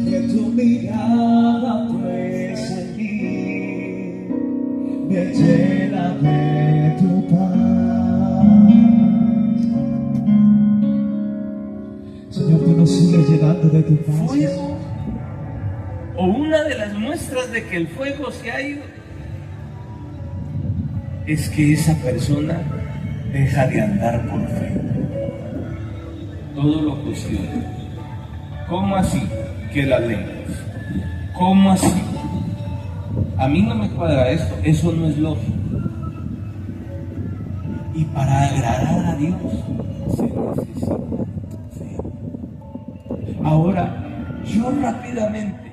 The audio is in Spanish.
que tu mirada puesta en mí me llena de tu paz. Señor, tú nos sigues llenando de tu paz. Fuego, o una de las muestras de que el fuego se ha ido, es que esa persona deja de andar por fe. Todo lo cuestiona. ¿Cómo así que las lenguas? ¿Cómo así? A mí no me cuadra esto, eso no es lógico. Y para agradar a Dios se necesita fe. Ahora, yo rápidamente